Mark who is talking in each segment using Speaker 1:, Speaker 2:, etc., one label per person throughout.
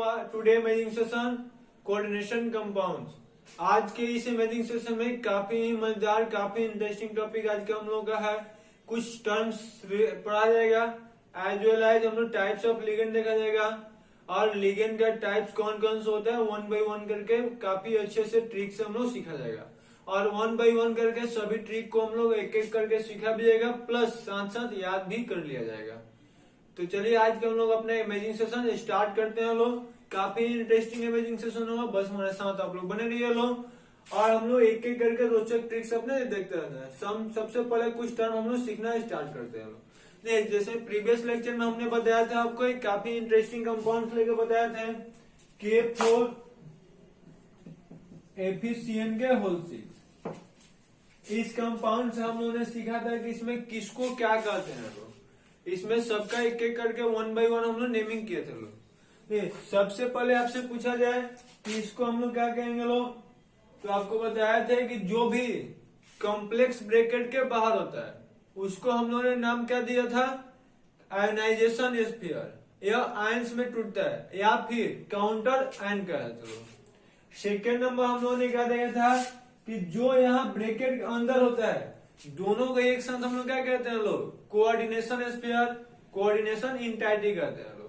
Speaker 1: Today imaging session coordination compounds. आज के इस इमेजिंग सेशन में काफी मजेदार काफी इंटरेस्टिंग टॉपिक आज का हम लोग का है। कुछ टर्म्स पढ़ा जाएगा, एज वेल एज हम लोग टाइप्स ऑफ लिगेंड देखा जाएगा और लिगेंड का टाइप्स कौन कौन सा होता है वन बाई वन करके काफी अच्छे से ट्रिक से हम लोग सीखा जाएगा और वन बाई वन करके सभी ट्रिक को हम लोग एक एक करके सीखा भी जाएगा, प्लस साथ साथ याद भी कर लिया जाएगा। तो चलिए आज के हम लोग अपना इमेजिंग सेशन स्टार्ट करते हैं। लोग काफी इंटरेस्टिंग इमेजिंग सेशन होगा, बस हमारे साथ आप लोग बने रहिए लोग और हम लोग एक एक करके रोचक ट्रिक्स अपने देखते रहते हैं। सबसे पहले कुछ टर्म हम लोग सीखना स्टार्ट करते हैं। नहीं, जैसे प्रीवियस लेक्चर में हमने बताया था आपको एक काफी इंटरेस्टिंग कंपाउंड लेके बताया था K4 FeCN के होल 6। इस कंपाउंड से हम लोगों ने सीखा था कि इसमें किसको क्या कहते हैं लोग। इसमें सबका एक एक करके वन बाई वन हम लोग नेमिंग किए थे लोग। सबसे पहले आपसे पूछा जाए कि इसको हम लोग क्या कहेंगे लोग, तो आपको बताया था कि जो भी कॉम्प्लेक्स ब्रैकेट के बाहर होता है उसको हम लोगों ने नाम क्या दिया था, आयनाइजेशन स्फीयर। यह आयंस में टूटता है या फिर काउंटर आयन का है। सेकेंड नंबर हम लोगों ने क्या दिया था कि जो यहाँ ब्रैकेट के अंदर होता है दोनों को एक साथ हम लोग क्या कहते हैं लोग, कोऑर्डिनेशन स्फीयर, कोऑर्डिनेशन इंटाइटी कहते हैं लोग।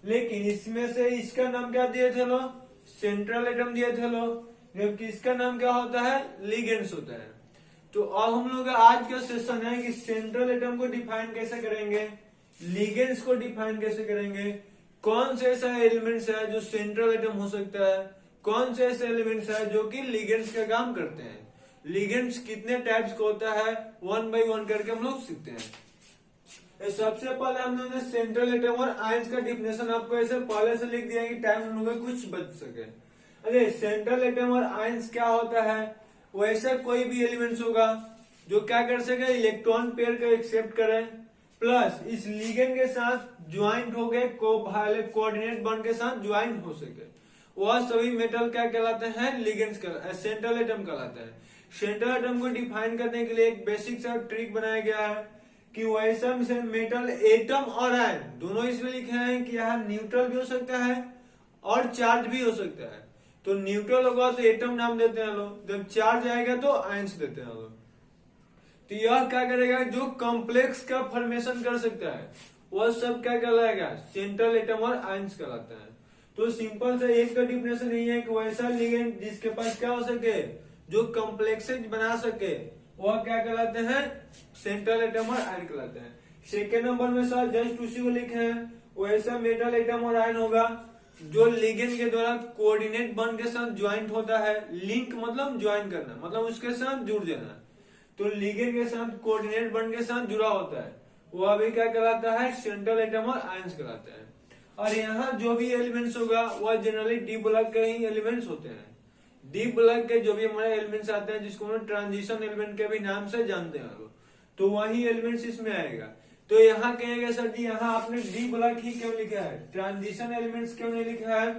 Speaker 1: लेकिन इसमें से इसका नाम क्या दिए थे लोग, सेंट्रल एटम दिए थे लोग, जबकि इसका नाम क्या होता है, लिगेंड्स होता है। तो अब हम लोग आज का सेशन है कि सेंट्रल एटम को डिफाइन कैसे करेंगे, लिगेंड्स को डिफाइन कैसे करेंगे, कौन से ऐसा एलिमेंट्स है जो सेंट्रल एटम हो सकता है, कौन से ऐसे एलिमेंट्स है जो कि लिगेंड्स का काम करते हैं, लिगेंड्स कितने टाइप्स का होता है, वन बाई वन करके हम लोग सीखते हैं। सबसे पहले हम लोगों ने सेंट्रल एटम और आयंस का डिफिनेशन आपको ऐसे पहले से लिख दिया कि टाइम हम लोग कुछ बच सके। अरे सेंट्रल एटम और आयंस क्या होता है, वो ऐसा कोई भी एलिमेंट्स होगा जो क्या कर सके, इलेक्ट्रॉन पेयर को एक्सेप्ट करे, प्लस इस लिगेंड के साथ ज्वाइंट हो गए, कोऑर्डिनेट बॉन्ड के साथ ज्वाइंट हो सके। वह सभी मेटल क्या कहलाते हैं, लिगेंड्स सेंट्रल एटम कहलाते हैं। सेंट्रल एटम को डिफाइन करने के लिए एक बेसिक सा ट्रिक बनाया गया है कि वैसा मेटल एटम और आयन दोनों इसमें लिखे हैं कि यहाँ न्यूट्रल भी हो सकता है और चार्ज भी हो सकता है। तो न्यूट्रल होगा तो एटम नाम देते हैं लोग, जब चार्ज आएगा तो आयंस देते हैं लोग। तो यह क्या करेगा, जो कॉम्प्लेक्स का फॉर्मेशन कर सकता है वह सब क्या कहलाएगा, सेंट्रल एटम और आयंस कहलाता है। तो सिंपल से एक का डिफिनेशन यही है कि वैसा लिगेंड जिसके पास क्या हो सके, जो कॉम्प्लेक्सेज बना सके, वह क्या कहलाते हैं, सेंट्रल एटम और आयन कहलाते हैं। सेकेंड नंबर में सर जस्ट उसी को लिखे हैं, वैसा मेटल एटम और आयन होगा जो लिगेंड के द्वारा कोऑर्डिनेट बॉन्ड के साथ ज्वाइंट होता है। लिंक मतलब ज्वाइन करना, मतलब उसके साथ जुड़ जाना। तो लिगेंड के साथ कोऑर्डिनेट बॉन्ड के साथ जुड़ा होता है, वह भी क्या कहलाता है, सेंट्रल एटम और आयंस कहलाता है। और यहाँ जो भी एलिमेंट्स होगा वह जनरली डी ब्लॉक के ही एलिमेंट्स होते हैं। डी ब्लॉक के जो भी हमारे एलिमेंट्स आते हैं जिसको हम लोग ट्रांजिशन एलिमेंट के भी नाम से जानते हैं लोग, तो वही एलिमेंट्स इसमें आएगा। तो यहाँ कहेगा सर जी यहाँ आपने डी ब्लॉक ही क्यों लिखा है, ट्रांजिशन एलिमेंट्स क्यों नहीं लिखा है।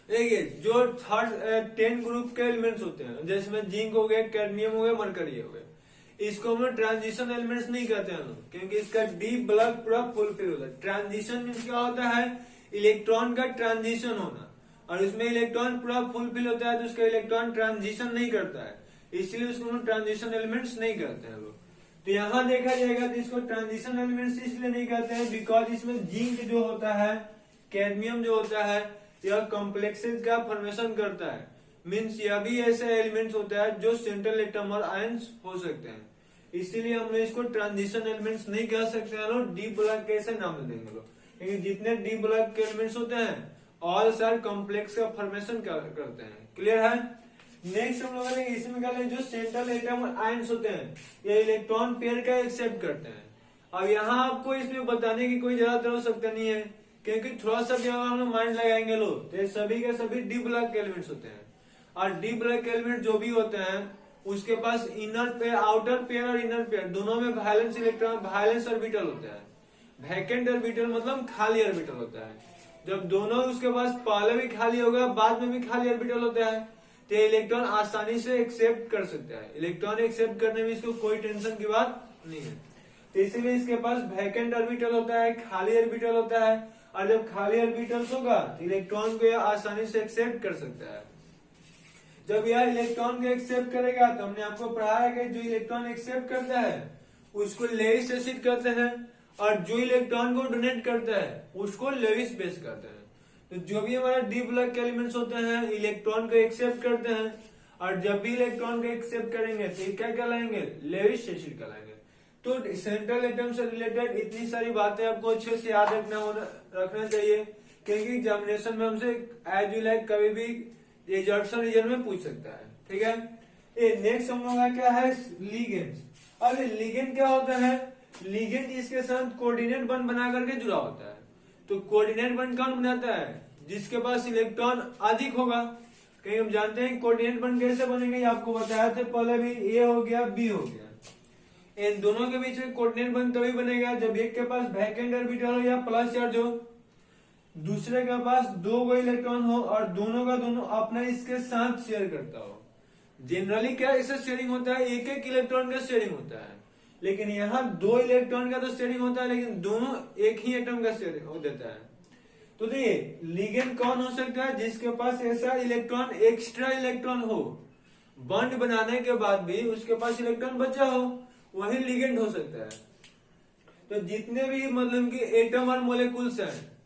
Speaker 1: देखिए जो थर्ड 10 ग्रुप के एलिमेंट्स होते हैं जैसे जिंक हो गए, कैडमियम हो गए, मरकरी हो गए, इसको हम लोग ट्रांजिशन एलिमेंट्स नहीं कहते हैं लोग, क्योंकि इसका डी ब्लॉक पूरा फुलफिल होता है। ट्रांजिशन मीन्स क्या होता है, इलेक्ट्रॉन का ट्रांजिशन होना, और इसमें इलेक्ट्रॉन पूरा फुलफिल होता है तो उसका इलेक्ट्रॉन ट्रांजिशन नहीं करता है, इसलिए उसको हम ट्रांजिशन एलिमेंट्स नहीं कहते हैं लोग। तो यहाँ देखा जाएगा तो इसको ट्रांजिशन एलिमेंट्स इसलिए नहीं कहते हैं बिकॉज इसमें जिंक जो होता है, कैडमियम जो होता है, यह कॉम्प्लेक्सेस का फॉर्मेशन करता है। मीन्स यह भी ऐसे एलिमेंट्स होता है जो सेंट्रल एटम और आयंस हो सकते हैं, इसीलिए हम लोग इसको ट्रांजिशन एलिमेंट्स नहीं कह सकते हैं लोग, डी ब्लॉक कैसे नाम देंगे लोग, क्योंकि जितने डी ब्लॉक के एलिमेंट्स होते हैं ऑल सारे कॉम्प्लेक्स का फॉर्मेशन करते हैं। क्लियर है। नेक्स्ट हम लोग इसमें क्या जो सेंट्रल एटम और आयंस होते हैं ये इलेक्ट्रॉन पेयर का एक्सेप्ट करते हैं। अब यहाँ आपको इसमें बताने की कोई जरूरत हो सकता नहीं है, क्योंकि थोड़ा सा भी हम लोग माइंड लगाएंगे लोग तो सभी के सभी डी ब्लॉक के एलिमेंट्स होते हैं। और डी ब्लॉक के एलिमेंट जो भी होते हैं उसके पास इनर पेयर, आउटर पेयर और इनर पेयर दोनों में वायलेंस इलेक्ट्रॉन, वायलेंस ऑर्बिटल होता है। वैकेंट ऑर्बिटल मतलब खाली ऑर्बिटल होता है। जब दोनों उसके पास पहले भी खाली होगा बाद में भी खाली ऑर्बिटल होता है तो इलेक्ट्रॉन आसानी से एक्सेप्ट कर सकता है। इलेक्ट्रॉन एक्सेप्ट करने में इसको कोई टेंशन की बात नहीं है। तो इसीलिए इसके पास वैकेंट ऑर्बिटल होता है, खाली ऑर्बिटल होता है और जब खाली ऑर्बिटल्स होगा तो इलेक्ट्रॉन को यह आसानी से एक्सेप्ट कर सकता है। जब यह इलेक्ट्रॉन को एक्सेप्ट करेगा तो हमने आपको पढ़ाया है कि जो इलेक्ट्रॉन एक्सेप्ट करता है उसको लेविस एसिड कहते हैं, और जो इलेक्ट्रॉन को डोनेट करता है उसको लेविस बेस कहते हैं। तो जो भी हमारा डी ब्लॉक के एलिमेंट्स होते हैं इलेक्ट्रॉन को एक्सेप्ट करते हैं, और जब भी इलेक्ट्रॉन को एक्सेप्ट करेंगे तो क्या कहलाएंगे, लेविस एसिड कहलाएंगे। तो सेंट्रल एटम से रिलेटेड इतनी सारी बातें आपको अच्छे से याद रखना चाहिए, क्योंकि एग्जामिनेशन में हमसे एज यू लाइक कभी भी रिजर्वेशन रीजन में पूछ सकता है। ठीक है, नेक्स्ट हम लोग का क्या है, लिगेंड्स। अब लिगेंड क्या होता है, लिगेंड इसके साथ कोऑर्डिनेट बॉन्ड बना करके जुड़ा होता है। तो कोऑर्डिनेट बॉन्ड कौन बनाता है, जिसके पास इलेक्ट्रॉन अधिक होगा। कहीं हम जानते हैं कोऑर्डिनेट बॉन्ड कैसे बनेंगे, आपको बताया था पहले भी, ए हो गया बी हो गया। इन दोनों के बीच में कोऑर्डिनेट बॉन्ड तभी बनेगा जब एक के पास वैकेंट ऑर्बिटल हो या प्लस चार्ज हो, दूसरे के पास 2 गो इलेक्ट्रॉन हो और दोनों का दोनों अपना इसके साथ शेयर करता हो। जनरली क्या इससे शेयरिंग होता है, एक एक इलेक्ट्रॉन का शेयरिंग होता है, लेकिन यहाँ 2 इलेक्ट्रॉन का तो शेयरिंग होता है, लेकिन दोनों एक ही एटम का शेयरिंग हो देता है। तो देखिए लिगेंड कौन हो सकता है, जिसके पास ऐसा इलेक्ट्रॉन एक्स्ट्रा इलेक्ट्रॉन हो, बॉन्ड बनाने के बाद भी उसके पास इलेक्ट्रॉन बचा हो, वही लिगेंड हो सकता है। तो जितने भी मतलब कि एटम और मोलिक्यूल्स हैं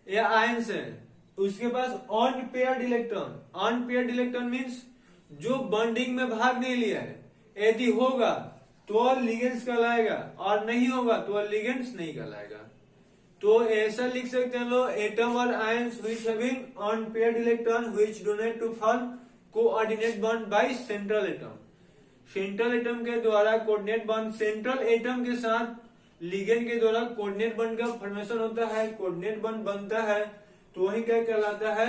Speaker 1: या आयंस हैं, उसके पास unpaired electron, unpaired electron means जो बॉन्डिंग में भाग नहीं लिया है, यदि होगा तो लिगेंड्स कहलाएगा और नहीं होगा तो लिगेंड्स नहीं कहलाएगा। तो ऐसा लिख सकते हैं लोग, एटम और ions which having unpaired electron which donate to form coordinate bond by central atom. Central atom के द्वारा कोऑर्डिनेट बॉन्ड, सेंट्रल एटम के साथ लिगेंड के द्वारा कोऑर्डिनेट बॉन्ड का फॉर्मेशन होता है, कोऑर्डिनेट बॉन्ड बनता है, तो वही क्या कहलाता है,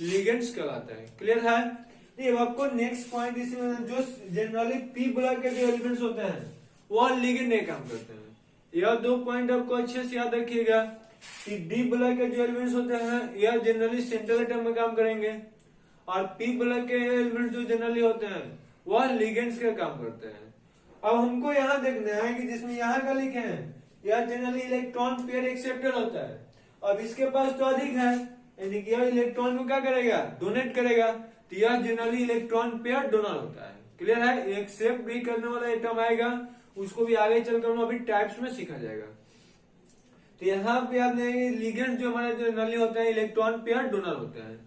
Speaker 1: लिगेंड्स कहलाता है। क्लियर है। अब आपको नेक्स्ट पॉइंट इसमें जो जनरली पी ब्लॉक के जो एलिमेंट्स होते हैं वह लिगेंड नहीं काम करते हैं। यह 2 पॉइंट आपको अच्छे से याद रखिएगा कि डी ब्लॉक के जो एलिमेंट्स होते हैं यह जनरली सेंट्रल एटम में काम करेंगे, और पी ब्लॉक के एलिमेंट्स जो जनरली होते हैं वह लिगेंड्स का काम करते हैं। अब हमको यहाँ देखना है कि जिसमें यहाँ का लिखे हैं यह जनरली इलेक्ट्रॉन पेयर एक्सेप्टर होता है। अब इसके पास तो अधिक है, यानी कि यह इलेक्ट्रॉन को क्या करेगा, डोनेट करेगा, तो यह जनरली इलेक्ट्रॉन पेयर डोनर होता है। क्लियर है। एक्सेप्ट भी करने वाला एटम आएगा, उसको भी आगे चलकर अभी टाइप्स में सीखा जाएगा। तो यहाँ पे आपने लिगेंड जो हमारे जनरली होता है इलेक्ट्रॉन पेयर डोनर होता है।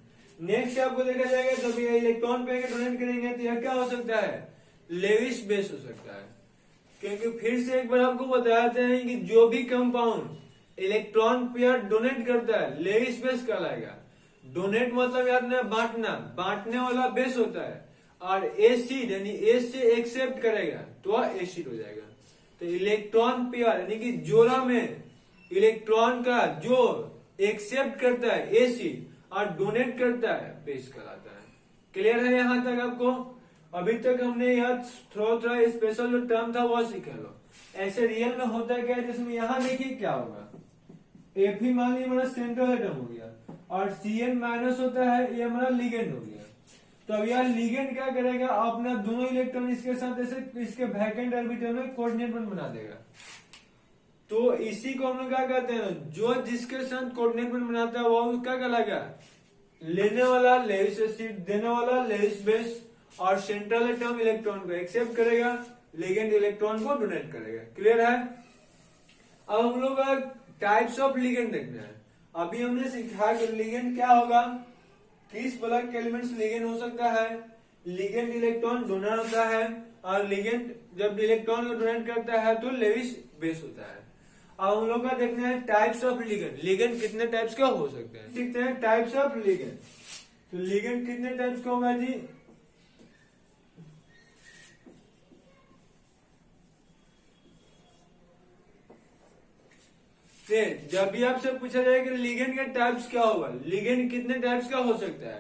Speaker 1: नेक्स्ट आपको देखा जाएगा जब ये इलेक्ट्रॉन पेयर डोनेट करेंगे तो यह क्या हो सकता है, लेविस बेस हो सकता है। क्योंकि फिर से एक बार आपको बताते हैं कि जो भी कंपाउंड इलेक्ट्रॉन पेयर डोनेट करता है लेविस बेस कहलाएगा। डोनेट मतलब याद ना, बांटना, बांटने वाला बेस होता है, और एसिड यानी एस से एक्सेप्ट करेगा तो वह एसिड हो जाएगा। तो इलेक्ट्रॉन पेयर यानी कि जोड़ा में इलेक्ट्रॉन का जो एक्सेप्ट करता है एसिड और डोनेट करता है बेस कहलाता है। क्लियर है यहाँ तक आपको। अभी तक हमने यह थोड़ा स्पेशल जो टर्म था वह सीखे लो। ऐसे रियल में होता है क्या, जिसमें यहाँ देखिए क्या होगा, एफ ही मान लीजिए हमारा सेंट्रल एटम हो गया और Cn माइनस होता है, ये हमारा लिगेंड हो गया। तो अब यह लिगेंड क्या करेगा, अपना दोनों इलेक्ट्रॉन इसके साथ ऐसे इसके वैकेंट ऑर्बिटल में कोऑर्डिनेट बॉन्ड बना देगा। तो इसी को हम लोग क्या कहते हैं, जो जिसके साथ कोऑर्डिनेट बॉन्ड बनाता है वो क्या कहलाएगा, लेने वाला लेविस एसिड, देने वाला लेविस बेस, और सेंट्रल एटम इलेक्ट्रॉन को एक्सेप्ट करेगा, लिगेंड इलेक्ट्रॉन को डोनेट करेगा। क्लियर है। अब हम लोग टाइप्स ऑफ लिगेंड देखना है। अभी हमने सीखा कि लिगेंड क्या होगा, किस ब्लॉक के एलिमेंट्स लिगेंड हो सकता है, लिगेंड इलेक्ट्रॉन डोनर होता है, और लिगेंड जब इलेक्ट्रॉन को डोनेट करता है तो लेविस बेस होता है। अब हम लोग का देखना है टाइप्स ऑफ लिगेंड। लिगेंड कितने टाइप्स का हो सकते हैं, सीखते हैं टाइप्स ऑफ लिगेंड। तो लिगेंड कितने टाइप्स का होगा जी, जब भी आपसे पूछा जाए कि लिगेंड के टाइप्स क्या होगा, लिगेंड कितने टाइप्स का हो सकता है,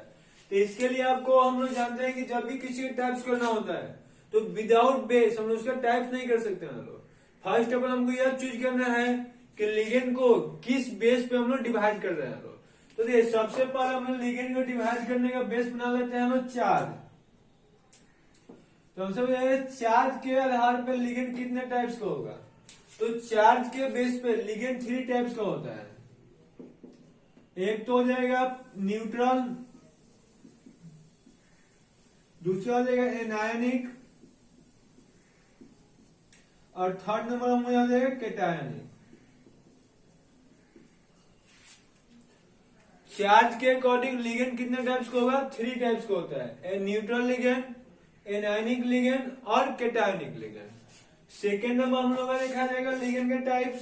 Speaker 1: तो इसके लिए आपको हम लोग जानते हैं कि जब भी किसी का टाइप्स करना होता है तो विदाउट बेस हम लोग उसका टाइप्स नहीं कर सकते हैं लोग। फर्स्ट ऑफ ऑल हमको यह चूज करना है कि लिगेंड को किस बेस पे हम लोग डिवाइड कर रहे हैं लोग। तो देखिए सबसे पहले हम लोग लिगेंड को डिवाइड करने का बेस बना लेते हैं हम लोग चार्ज। तो हमसे चार्ज के आधार पर लिगेंड कितने टाइप्स का होगा, तो चार्ज के बेस पे लिगेंड 3 टाइप्स का होता है। एक तो हो जाएगा न्यूट्रल, दूसरा हो जाएगा एनायनिक, और थर्ड नंबर हमें आ जाएगा कैटायनिक। चार्ज के अकॉर्डिंग लिगेंड कितने टाइप्स का होगा? 3 टाइप्स का होता है, न्यूट्रल लिगेंड, एनायनिक लिगेंड और कैटायनिक लिगेंड। सेकेंड नंबर हम लोग का देखा जाएगा लिगेंड के टाइप्स।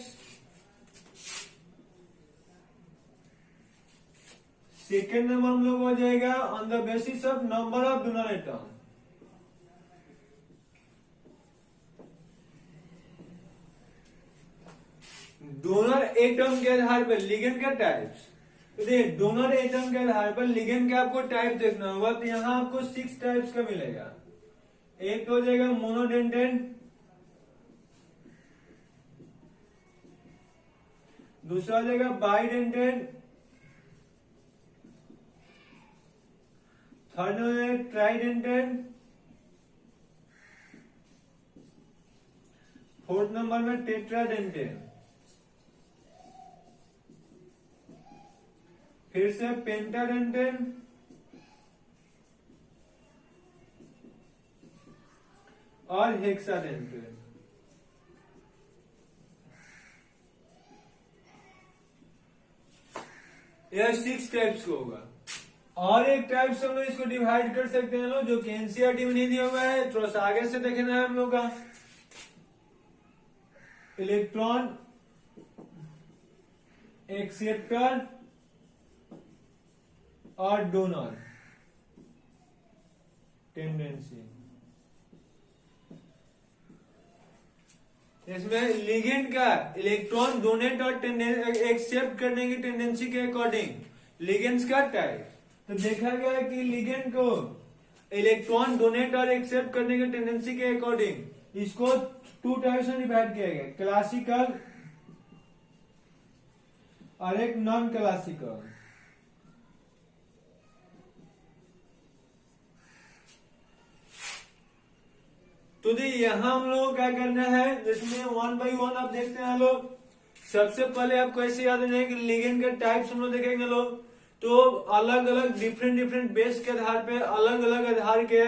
Speaker 1: सेकेंड नंबर हम लोग हो जाएगा on the basis of number of donor atom. Donor atom के आधार पर लिगेंड के टाइप्स। तो देखिए डोनर एटम के आधार पर लिगेंड के आपको टाइप देखना होगा, तो यहां आपको 6 टाइप्स का मिलेगा। एक तो हो जाएगा मोनोडेंटेन, दूसरा हो जाएगा बाइडेंटेन, थर्ड हो जाएगा ट्राइडेंटेन, फोर्थ नंबर में टेट्राडेंटेन, फिर से पेंटाडेंटेन, और हेक्साडेंटेन। यह 6 टाइप्स का होगा। और एक टाइप से हम लोग इसको डिवाइड कर सकते हैं लोग, जो कि एनसीईआरटी में नहीं दिया हुआ है, थोड़ा सा आगे से देखना है हम लोग का। इलेक्ट्रॉन एक्सेप्टर और डोनर टेंडेंसी। इसमें लिगेंड का इलेक्ट्रॉन डोनेट और एक्सेप्ट करने की टेंडेंसी के अकॉर्डिंग लिगेंड्स का टाइप। तो देखा गया कि लिगेंड को इलेक्ट्रॉन डोनेट और एक्सेप्ट करने की टेंडेंसी के अकॉर्डिंग इसको 2 टाइप्स में डिवाइड किया गया, क्लासिकल और एक नॉन क्लासिकल। तो यहां हम लोग क्या करना है, जिसमें 1 बाई 1 आप देखते हैं लोग। सबसे पहले आपको ऐसे याद रखना है कि लिगेंड के टाइप्स हम लोग देखेंगे लोग, तो अलग अलग डिफरेंट बेस के आधार पे अलग अलग आधार के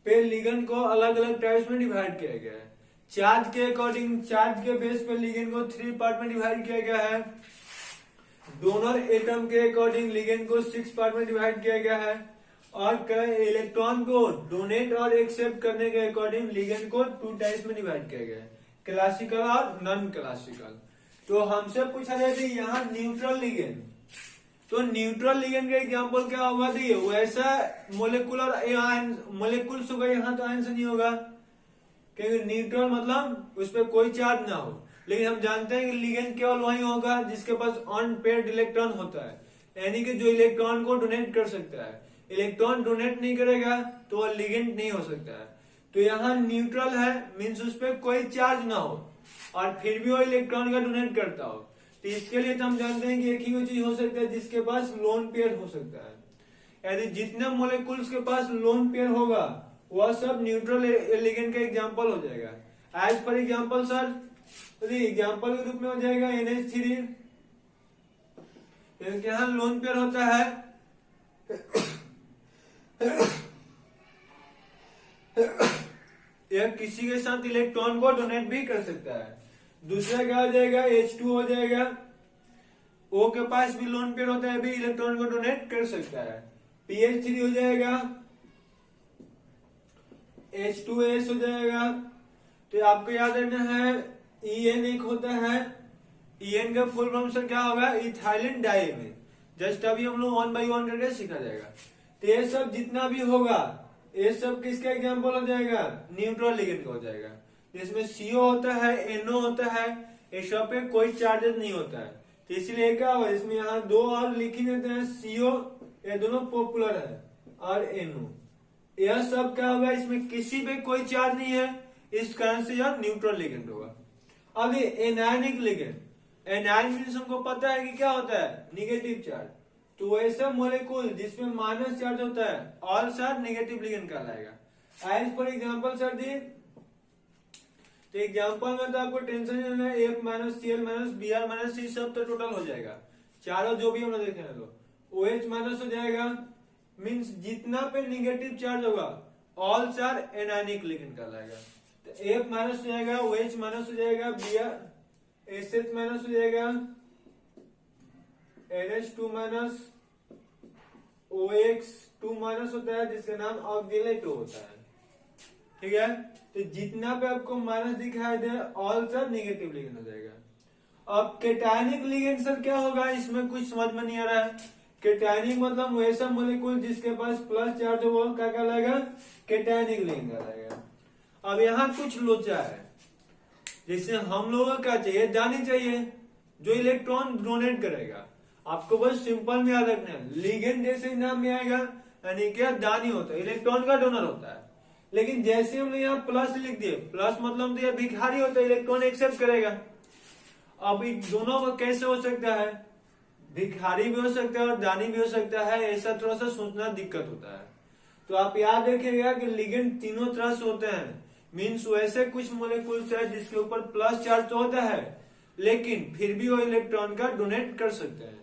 Speaker 1: पे लिगेंड को अलग अलग टाइप्स में डिवाइड किया गया है। चार्ज के अकॉर्डिंग, चार्ज के बेस पे लिगेंड को 3 पार्ट में डिवाइड किया गया है। डोनर एटम के अकॉर्डिंग लिगेंड को 6 पार्ट में डिवाइड किया गया है। और इलेक्ट्रॉन को डोनेट और एक्सेप्ट करने के अकॉर्डिंग लिगेंड को 2 टाइप्स में डिवाइड किया गया है, क्लासिकल और नॉन क्लासिकल। तो हमसे पूछा जाए कि यहाँ न्यूट्रल लिगेंड, तो न्यूट्रल लिगेंड का एग्जांपल क्या होगा? देखिए वैसा मोलिकुलर मोलिकुल्स होगा, यहाँ तो आयन से नहीं होगा, क्योंकि न्यूट्रल मतलब उस पर कोई चार्ज ना हो। लेकिन हम जानते हैं कि लिगेंड केवल वही होगा जिसके पास अनपेयर्ड इलेक्ट्रॉन होता है, यानी कि जो इलेक्ट्रॉन को डोनेट कर सकता है। इलेक्ट्रॉन डोनेट नहीं करेगा तो वह लिगेंड नहीं हो सकता है। तो यहाँ न्यूट्रल है, मीन्स उस पर कोई चार्ज ना हो और फिर भी वो इलेक्ट्रॉन का डोनेट करता हो। तो इसके लिए तो हम जानते हैं कि एक ही वो चीज हो सकता है जिसके पास लोन पेयर हो सकता है। यदि जितने मोलिकुल्स के पास लोन पेयर होगा वह सब न्यूट्रल लिगेंड का एग्जाम्पल हो जाएगा। As per example sir, example के रूप में हो जाएगा NH3, यहाँ लोन पेयर होता है यह किसी के साथ इलेक्ट्रॉन को डोनेट भी कर सकता है। दूसरा क्या हो जाएगा? H2 हो जाएगा, O के पास भी लोन पेयर होता है, भी इलेक्ट्रॉन को डोनेट कर सकता है। PH3 हो जाएगा, H2S हो जाएगा। तो आपको याद रखना है EN एक होता है, EN का फुल फॉर्म सर क्या होगा? Ethylene diamine. जस्ट अभी हम लोग 1 बाई 1 करके सीखा जाएगा। तो ये सब जितना भी होगा ये सब किसका एग्जाम्पल हो जाएगा? न्यूट्रल लिगेंड का हो जाएगा। इसमें CO होता है, NO होता है, ये सब पे कोई चार्जेस नहीं होता है। तो इसलिए क्या होगा, इसमें यहाँ 2 और लिख ही देते हैं, CO ये दोनों पॉपुलर है और NO, यह सब क्या होगा? इसमें किसी पे कोई चार्ज नहीं है, इस कारण से यह न्यूट्रल लिगेंड होगा। अब ये एनायनिक लिगेंड, एनायनिक हमको पता है कि क्या होता है? Negative charge. तो ऐसा मोलिकुल जिसमें माइनस चार्ज होता है ऑल सर नेगेटिव लिगेंड कहलाएगा। एज फॉर एग्जांपल सर दी, तो एग्जांपल में तो आपको टेंशन नहीं है, F- Cl- Br- C सब तो टोटल हो जाएगा। चारों जो भी हम लोग देखे हैं लोग, OH माइनस हो जाएगा, मीन्स जितना पे निगेटिव चार्ज होगा ऑल चार एनायनिक लिगेंड कहलाएगा। तो F माइनस हो जाएगा, OH माइनस हो जाएगा, SH माइनस हो जाएगा, NH2 माइनस, OX2 माइनस होता है जिसका नाम ऑक्सिलेट होता है। ठीक है, तो जितना पे आपको माइनस दिखाई they all sir negative ligand हो जाएगा। अब कैटायनिक लिगेंड सर क्या होगा, इसमें कुछ समझ में नहीं आ रहा है। कैटायनिक मतलब वैसा मोलिक्यूल जिसके पास प्लस चार्ज हो, वो क्या कहलाएगा, कैटायनिक लिगेंड कहलाएगा। अब यहाँ कुछ लोचा है, जैसे हम लोगों का चाहिए दानी चाहिए जो इलेक्ट्रॉन डोनेट करेगा। आपको बस सिंपल में याद रखना है, लिगेंड जैसे नाम में आएगा यानी क्या, दानी होता है, इलेक्ट्रॉन का डोनर होता है। लेकिन जैसे हमने यहाँ प्लस लिख दिए, प्लस मतलब तो यह भिखारी होता है, इलेक्ट्रॉन एक्सेप्ट करेगा। अब इन दोनों का कैसे हो सकता है, भिखारी भी हो सकता है और दानी भी हो सकता है, ऐसा थोड़ा सा सोचना दिक्कत होता है। तो आप याद रखिएगा कि लिगेंड तीनों तरह से होते हैं, मीन्स वैसे कुछ मोलिक्यूल्स है जिसके ऊपर प्लस चार्ज तो होता है लेकिन फिर भी वो इलेक्ट्रॉन का डोनेट कर सकते हैं।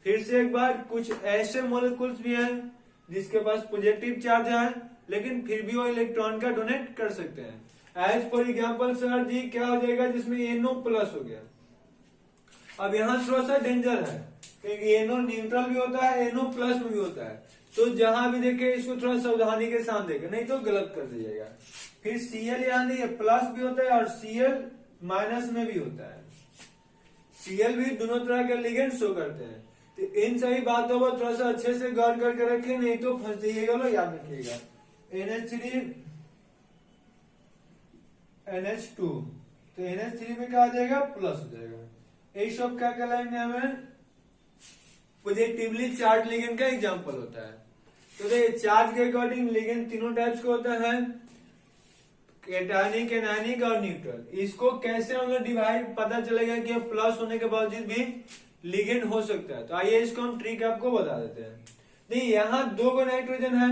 Speaker 1: फिर से एक बार, कुछ ऐसे मोलिक्यूल्स भी हैं जिसके पास पॉजिटिव चार्ज है लेकिन फिर भी वो इलेक्ट्रॉन का डोनेट कर सकते हैं। एज फॉर एग्जाम्पल सर जी क्या हो जाएगा, जिसमें NO प्लस हो गया। अब यहाँ थोड़ा सा डेंजर है क्योंकि NO न्यूट्रल भी होता है, NO प्लस में भी होता है, तो जहां भी देखे इसको थोड़ा सावधानी के साथ देखे, नहीं तो गलत कर दीजिएगा। फिर Cl यहाँ नहीं, प्लस भी होता है और Cl माइनस में भी होता है। Cl भी दोनों तरह के लिगेंड शो करते हैं। तो इन सही बातों पर थोड़ा सा अच्छे से गौर करके रखें, नहीं तो फंस जाइएगा, लो याद रखिएगा। NH3 NH2, तो NH3 में क्या आ जाएगा, प्लस हो जाएगा। ये सब क्या कहलाएंगे, हमें पॉजिटिवली चार्ज लिगेंड का एग्जांपल होता है। तो देखिए चार्ज के अकॉर्डिंग लिगेंड तीनों टाइप्स के होता है, कैटायनिक, एनायनिक और न्यूट्रल। इसको कैसे हम लोग डिवाइड पता चलेगा कि प्लस होने के बावजूद भी लिगेंड हो सकता है। तो आइए इसको हम ट्रिक आपको बता देते हैं। देखिए यहाँ 2 नाइट्रोजन है,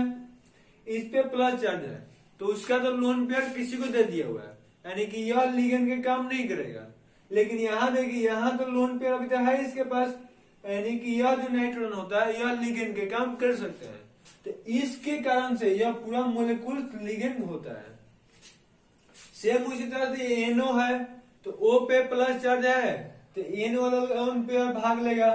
Speaker 1: इस पे प्लस चार्ज है, तो उसका तो लोन पेयर किसी को दे दिया हुआ है, यानी कि यह लिगेंड के काम नहीं करेगा। लेकिन यहाँ देखिए, यहाँ तो लोन पेयर अभी तक है इसके पास, यानी कि यह जो नाइट्रोजन होता है यह लिगेंड के काम कर सकते हैं। तो इसके कारण से यह पूरा मोलिक्यूल लिगेंड होता है। सेम उसी तरह से NO है, तो O पे प्लस चार्ज है तो N वाला लोन पेयर भाग लेगा,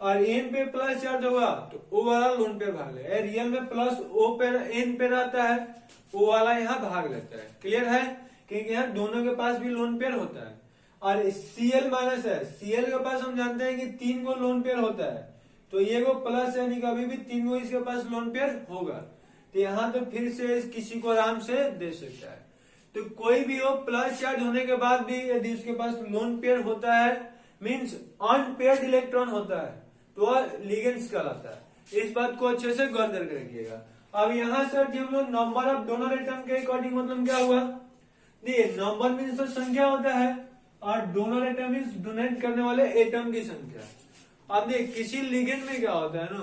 Speaker 1: और N पे प्लस चार्ज होगा तो O वाला लोन पेयर भाग लेगा। रियल में प्लस O पे N पे रहता है, O वाला यहाँ भाग लेता है। क्लियर है, क्योंकि यहाँ दोनों के पास भी लोन पेयर होता है। और Cl माइनस है, Cl के पास हम जानते हैं कि 3 गो लोन पेयर होता है, तो ये गो प्लस यानी कि अभी भी 3 गो इसके पास लोन पेयर होगा। तो यहाँ तो फिर से किसी को आराम से दे सकता है। तो कोई भी हो, प्लस चार्ज होने के बाद भी यदि उसके पास लोन पेयर होता है, मींस अनपेयर्ड इलेक्ट्रॉन होता है, तो वह लिगेंड्स कहलाता है। इस बात को अच्छे से गौर करके रखिएगा। अब यहाँ सर जब लोग नंबर ऑफ डोनर एटम के अकॉर्डिंग मतलब क्या हुआ, देखिए नंबर मीन्स तो संख्या होता है और डोनर एटम मीन्स डोनेट करने वाले एटम की संख्या। अब देखिए किसी लिगेंड में क्या होता है ना,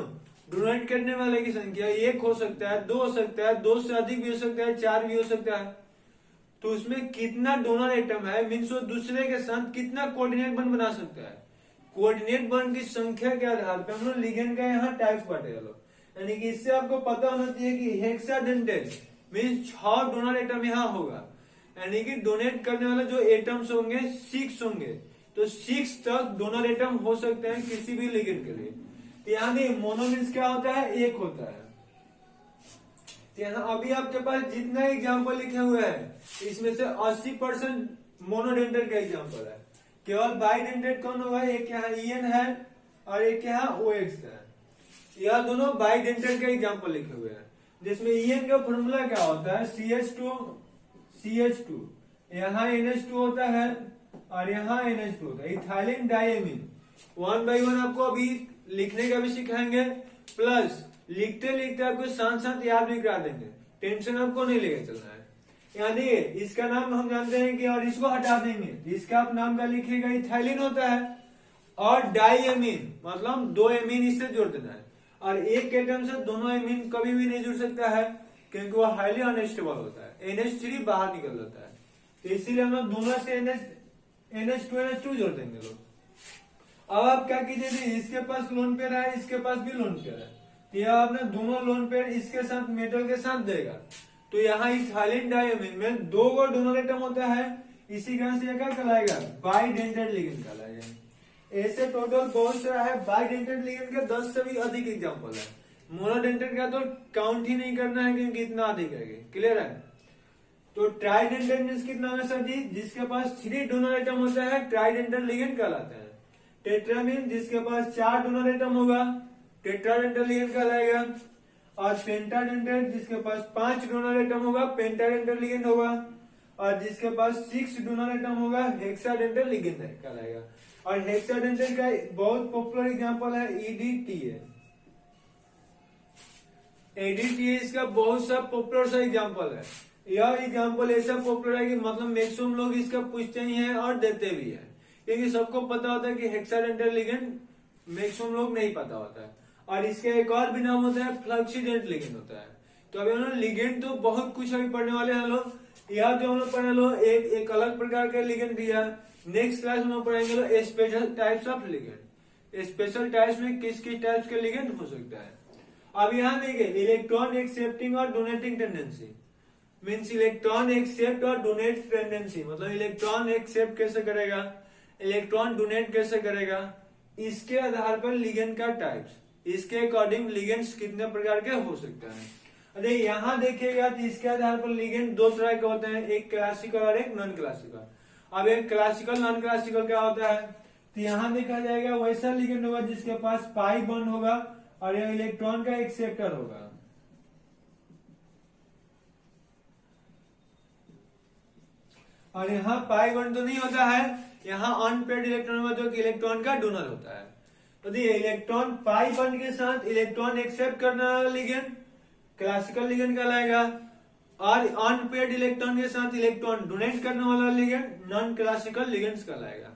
Speaker 1: डोनेट करने वाले की संख्या 1 हो सकता है, 2 हो सकता है, 2 से अधिक भी हो सकता है, 4 भी हो सकता है। तो उसमें कितना डोनर एटम है, मीन्स वो दूसरे के साथ कितना कोऑर्डिनेट बॉन्ड बना सकता है। कोऑर्डिनेट बॉन्ड की संख्या के आधार पर हम लोग लिगेंड का यहाँ टाइप्स बांटे लो, यानी कि इससे आपको पता होना चाहिए कि हेक्साडेंटेट मीन्स 6 डोनर एटम यहाँ होगा, यानी कि डोनेट करने वाले जो एटम्स होंगे 6 होंगे, तो 6 तक डोनर एटम हो सकते हैं किसी भी लिगेंड के लिए। तो यहाँ देखिए मोनो मीन्स क्या होता है, 1 होता है। अभी आपके पास जितना एग्जाम्पल लिखे हुए हैं इसमें से 80% मोनोडेंटेट का एग्जाम्पल है। केवल बाइडेंटेट कौन होगा, एक यहाँ EN है और एक यहाँ OX है। यह दोनों बाइडेंटेट का एग्जाम्पल लिखे हुए हैं, जिसमें EN का फॉर्मूला क्या होता है, CH2 यहाँ NH2 होता है और यहाँ NH2 होता है, इथाइलिन डाइएमीन। 1 बाई 1 आपको अभी लिखने का भी सिखाएंगे, प्लस लिखते लिखते आपको साथ साथ याद भी करा देंगे, टेंशन आपको नहीं लेके चलना है। यानी इसका नाम हम जानते हैं कि, और इसको हटा देंगे, इसका आप नाम क्या लिखिएगा, इथाइलिन होता है, और डाइएमीन मतलब 2 एमीन इससे जोड़ देना है। और एक एटम से दोनों एमीन कभी भी नहीं जुड़ सकता है क्योंकि वो हाईली अनस्टेबल होता है, NH3 बाहर निकल जाता है। तो इसीलिए हम लोग दोनों से NH2 जोड़ देंगे लोग। अब आप क्या कीजिए थी, इसके पास लोन पेयर है, इसके पास भी लोन पेयर है, तो यह आपने दोनों लोन पेयर इसके साथ मेटल के साथ देगा। तो यहाँ इस हाइलिन डायमीन में दो गो डोनर एटम होता है, इसी कारण से क्या कहलाएगा, बाइडेंटेड लिगेंड कहलाएगा। ऐसे टोटल बहुत सारा है, बाइडेंटेड लिगेंड के 10 से भी अधिक एग्जाम्पल है। मोनोडेंटेड का तो काउंट ही नहीं करना है क्योंकि इतना अधिक है। क्लियर है। तो ट्राइडेंटेड मींस कितना है सर जी, जिसके पास 3 डोनर एटम होता है ट्राइडेंटेड लिगेंड कहलाता है। टेट्रा मीन जिसके पास 4 डोनर एटम होगा टेट्राडेंटेड लिगेंड कहलाएगा। और पेंटाडेंटेड जिसके पास 5 डोनर एटम होगा पेंटाडेंटेड लिगेंड होगा। और जिसके पास 6 डोनर एटम होगा हेक्साडेंटेड लिगेंड कहलाएगा। और हेक्साडेंटेड का बहुत पॉपुलर एग्जांपल है EDTA। EDTA इसका बहुत सा पॉपुलर सा एग्जांपल है। यह एग्जांपल ऐसा पॉपुलर है कि मतलब मैक्सिमम लोग इसका पूछते ही हैं और देते भी हैं, क्योंकि सबको पता होता है कि हेक्साडेंटेड लिगेंड मैक्सिमम लोग नहीं पता होता है। और इसका एक और भी नाम होता है फ्लक्सीडेंट लिगेंड होता है। तो अभी हम लोग लिगेंड तो बहुत कुछ अभी पढ़ने वाले हैं लोग। यह जो हम लोग पढ़े लो एक अलग प्रकार का लिगेंड दिया। नेक्स्ट क्लास में पढ़ेंगे लोग special types of ligand. Special types में किस किस टाइप्स के लिगेंड हो सकता है। अब यहाँ देखिए इलेक्ट्रॉन एक्सेप्टिंग और donating tendency means electron accept और डोनेट टेंडेंसी, मतलब इलेक्ट्रॉन एक्सेप्ट कैसे करेगा, इलेक्ट्रॉन डोनेट कैसे करेगा, इसके आधार पर लिगेंड का टाइप्स, इसके अकॉर्डिंग लिगेंड्स कितने प्रकार के हो सकते हैं। अरे यहाँ देखिएगा तो इसके आधार पर लिगेंड दो तरह के होते हैं, एक क्लासिकल और एक नॉन क्लासिकल। अब एक क्लासिकल नॉन क्लासिकल क्या होता है, तो यहाँ देखा जाएगा वैसा लिगेंड होगा जिसके पास पाई बॉन्ड होगा और यह इलेक्ट्रॉन का एक्सेप्टर होगा। और यहाँ पाई बॉन्ड तो नहीं होता है, यहाँ अनपेयर्ड इलेक्ट्रॉन होगा जो कि इलेक्ट्रॉन का डोनर होता है। तो इलेक्ट्रॉन पाई बॉन्ड के साथ इलेक्ट्रॉन एक्सेप्ट करने वाला लिगेंड क्लासिकल लिगेंड कहलाएगा, और अनपेयर्ड इलेक्ट्रॉन के साथ इलेक्ट्रॉन डोनेट करने वाला लिगेंड नॉन क्लासिकल लिगेंड्स कहलाएगा।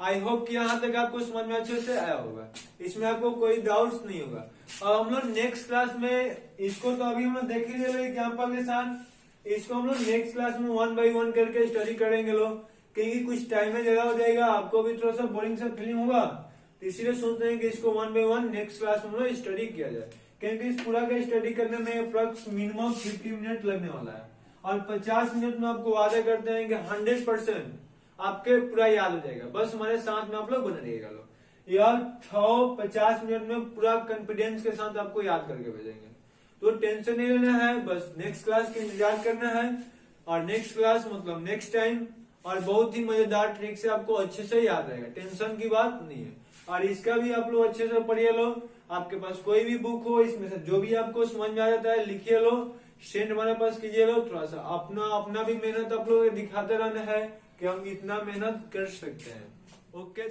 Speaker 1: आई होप कि यहाँ तक आपको समझ में अच्छे से आया होगा, इसमें आपको कोई डाउट्स नहीं होगा। और हम लोग नेक्स्ट क्लास में इसको तो अभी हम लोग देख ही रहे एग्जाम्पल के साथ, इसको हम लोग नेक्स्ट क्लास में 1 बाय 1 करके स्टडी करेंगे लोग, क्योंकि कुछ टाइम में जगह हो जाएगा, आपको भी थोड़ा सा बोरिंग सा फीलिंग होगा, तो इसीलिए सोचते हैं कि इसको 1 बाय 1 नेक्स्ट क्लास में लोग स्टडी किया जाए, क्योंकि इस पूरा का स्टडी करने में अप्रॉक्स मिनिमम 50 मिनट लगने वाला है। और 50 मिनट में आपको वादा करते हैं कि 100% आपके पूरा याद हो जाएगा, बस हमारे साथ में आप लोग बने रहिएगा लोग। यार 50 मिनट में पूरा कॉन्फिडेंस के साथ आपको याद करके भेजेंगे, तो टेंशन नहीं लेना है, बस नेक्स्ट क्लास का इंतजार करना है। और नेक्स्ट क्लास मतलब नेक्स्ट टाइम, और बहुत ही मजेदार ट्रिक से आपको अच्छे से याद रहेगा, टेंशन की बात नहीं है। और इसका भी आप लोग अच्छे से पढ़िए लो, आपके पास कोई भी बुक हो इसमें से जो भी आपको समझ में आ जाता है लिखिए लो, सेंड हमारे पास कीजिए लो। थोड़ा सा अपना भी मेहनत आप लोग दिखाते रहना है कि हम इतना मेहनत कर सकते हैं। ओके।